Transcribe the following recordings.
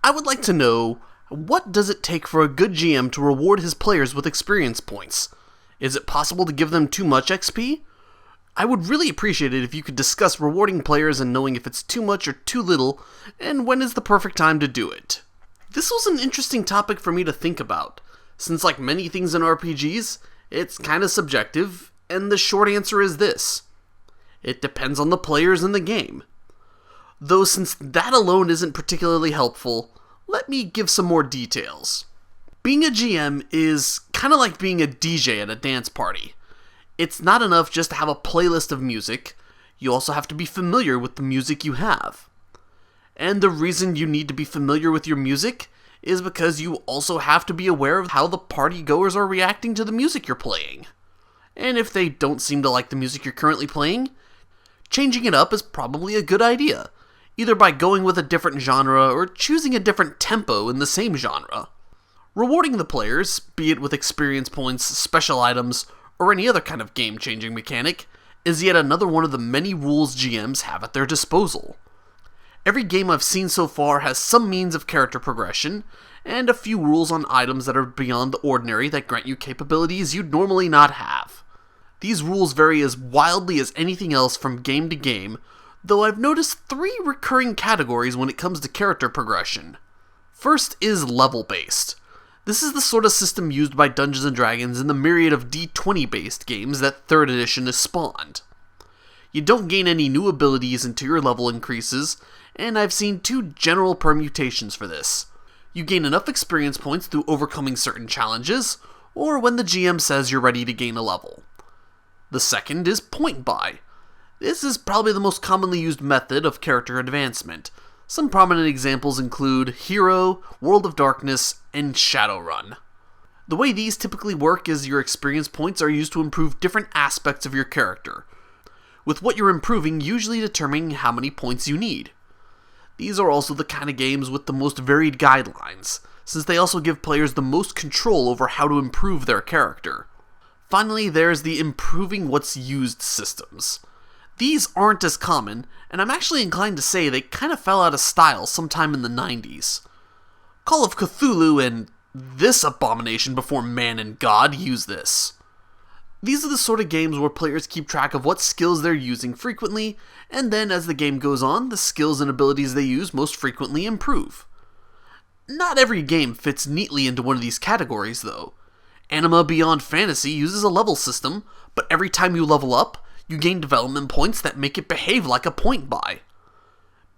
I would like to know, what does it take for a good GM to reward his players with experience points? Is it possible to give them too much XP? I would really appreciate it if you could discuss rewarding players and knowing if it's too much or too little, and when is the perfect time to do it. This was an interesting topic for me to think about, since like many things in RPGs, it's kinda subjective, and the short answer is this: it depends on the players in the game. Though since that alone isn't particularly helpful, let me give some more details. Being a GM is kinda like being a DJ at a dance party. It's not enough just to have a playlist of music, you also have to be familiar with the music you have. And the reason you need to be familiar with your music is because you also have to be aware of how the party goers are reacting to the music you're playing. And if they don't seem to like the music you're currently playing, changing it up is probably a good idea, either by going with a different genre or choosing a different tempo in the same genre. Rewarding the players, be it with experience points, special items, or any other kind of game-changing mechanic, is yet another one of the many rules GMs have at their disposal. Every game I've seen so far has some means of character progression, and a few rules on items that are beyond the ordinary that grant you capabilities you'd normally not have. These rules vary as wildly as anything else from game to game, though I've noticed 3 recurring categories when it comes to character progression. First is level-based. This is the sort of system used by Dungeons & Dragons in the myriad of D20-based games that 3rd edition has spawned. You don't gain any new abilities until your level increases, and I've seen 2 general permutations for this. You gain enough experience points through overcoming certain challenges, or when the GM says you're ready to gain a level. The second is point buy. This is probably the most commonly used method of character advancement. Some prominent examples include Hero, World of Darkness, and Shadowrun. The way these typically work is your experience points are used to improve different aspects of your character, with what you're improving usually determining how many points you need. These are also the kind of games with the most varied guidelines, since they also give players the most control over how to improve their character. Finally, there's the improving what's used systems. These aren't as common, and I'm actually inclined to say they kind of fell out of style sometime in the 90s. Call of Cthulhu and this abomination before man and God use this. These are the sort of games where players keep track of what skills they're using frequently, and then as the game goes on, the skills and abilities they use most frequently improve. Not every game fits neatly into one of these categories, though. Anima Beyond Fantasy uses a level system, but every time you level up, you gain development points that make it behave like a point buy.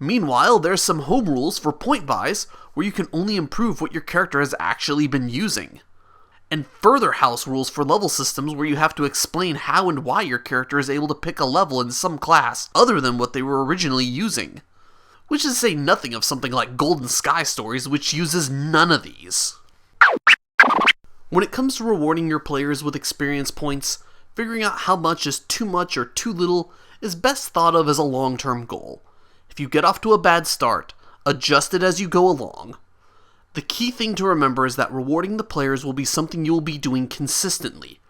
Meanwhile, there's some home rules for point buys where you can only improve what your character has actually been using. And further house rules for level systems where you have to explain how and why your character is able to pick a level in some class other than what they were originally using. Which is to say nothing of something like Golden Sky Stories, which uses none of these. When it comes to rewarding your players with experience points, figuring out how much is too much or too little is best thought of as a long-term goal. If you get off to a bad start, adjust it as you go along. The key thing to remember is that rewarding the players will be something you will be doing consistently,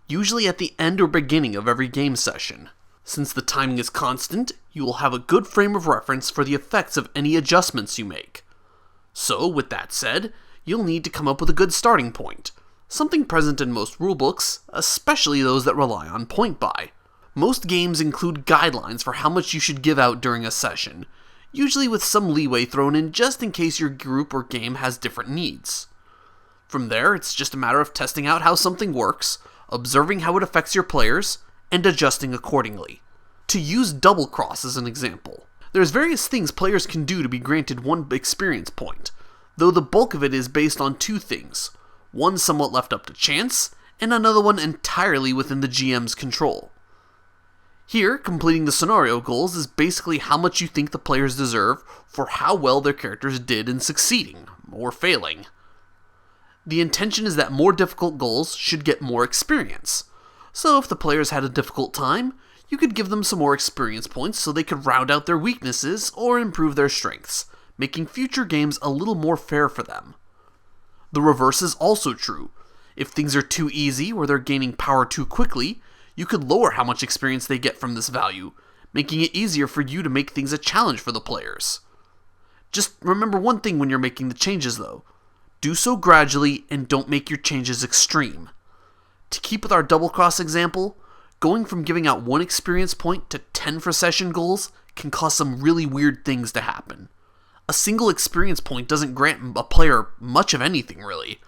usually at the end or beginning of every game session. Since the timing is constant, you will have a good frame of reference for the effects of any adjustments you make. So, with that said, you'll need to come up with a good starting point, something present in most rulebooks, especially those that rely on point buy. Most games include guidelines for how much you should give out during a session, usually with some leeway thrown in just in case your group or game has different needs. From there, it's just a matter of testing out how something works, observing how it affects your players, and adjusting accordingly. To use double cross as an example, there's various things players can do to be granted 1 experience point, though the bulk of it is based on 2 things, one somewhat left up to chance, and another one entirely within the GM's control. Here, completing the scenario goals is basically how much you think the players deserve for how well their characters did in succeeding, or failing. The intention is that more difficult goals should get more experience. So if the players had a difficult time, you could give them some more experience points so they could round out their weaknesses or improve their strengths, making future games a little more fair for them. The reverse is also true. If things are too easy or they're gaining power too quickly, you could lower how much experience they get from this value, making it easier for you to make things a challenge for the players. Just remember one thing when you're making the changes though. Do so gradually and don't make your changes extreme. To keep with our double cross example, going from giving out 1 experience point to 10 for session goals can cause some really weird things to happen. A single experience point doesn't grant a player much of anything really,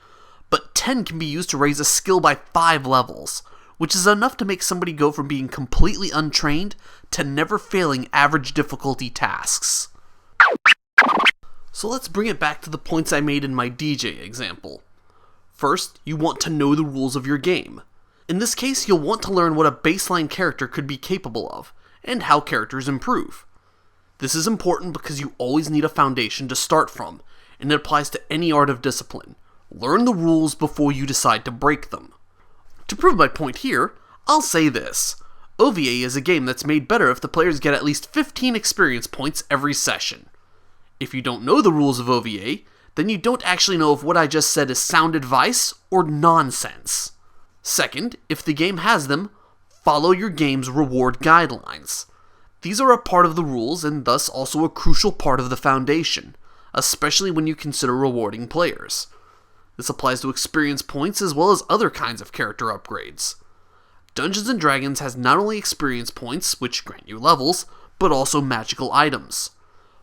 but 10 can be used to raise a skill by 5 levels, which is enough to make somebody go from being completely untrained to never failing average difficulty tasks. So let's bring it back to the points I made in my DJ example. First, you want to know the rules of your game. In this case, you'll want to learn what a baseline character could be capable of, and how characters improve. This is important because you always need a foundation to start from, and it applies to any art of discipline. Learn the rules before you decide to break them. To prove my point here, I'll say this. OVA is a game that's made better if the players get at least 15 experience points every session. If you don't know the rules of OVA, then you don't actually know if what I just said is sound advice or nonsense. Second, if the game has them, follow your game's reward guidelines. These are a part of the rules and thus also a crucial part of the foundation, especially when you consider rewarding players. This applies to experience points as well as other kinds of character upgrades. Dungeons & Dragons has not only experience points, which grant you levels, but also magical items.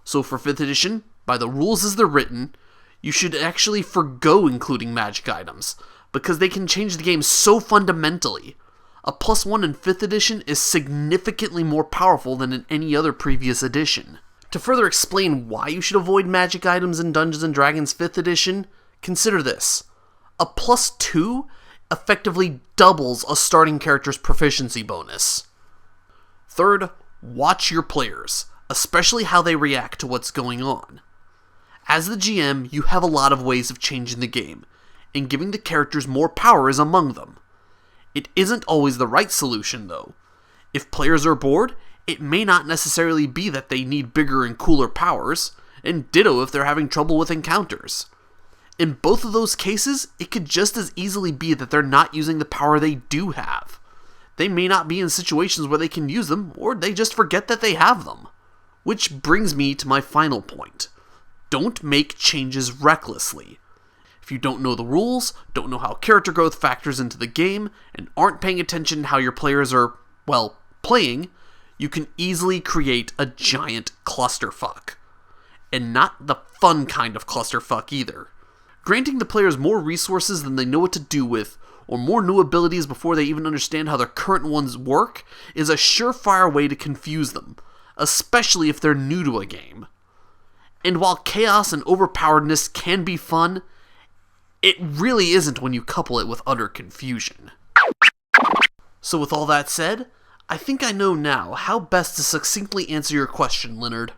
So for 5th edition, by the rules as they're written, you should actually forgo including magic items, because they can change the game so fundamentally. A +1 in 5th edition is significantly more powerful than in any other previous edition. To further explain why you should avoid magic items in Dungeons & Dragons 5th edition, consider this. A +2 effectively doubles a starting character's proficiency bonus. Third, watch your players, especially how they react to what's going on. As the GM, you have a lot of ways of changing the game, and giving the characters more power is among them. It isn't always the right solution, though. If players are bored, it may not necessarily be that they need bigger and cooler powers, and ditto if they're having trouble with encounters. In both of those cases, it could just as easily be that they're not using the power they do have. They may not be in situations where they can use them, or they just forget that they have them. Which brings me to my final point. Don't make changes recklessly. If you don't know the rules, don't know how character growth factors into the game, and aren't paying attention to how your players are, well, playing, you can easily create a giant clusterfuck. And not the fun kind of clusterfuck either. Granting the players more resources than they know what to do with, or more new abilities before they even understand how their current ones work, is a surefire way to confuse them, especially if they're new to a game. And while chaos and overpoweredness can be fun, it really isn't when you couple it with utter confusion. So with all that said, I think I know now how best to succinctly answer your question, Leonard.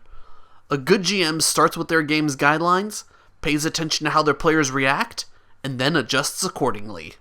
A good GM starts with their game's guidelines, pays attention to how their players react, and then adjusts accordingly.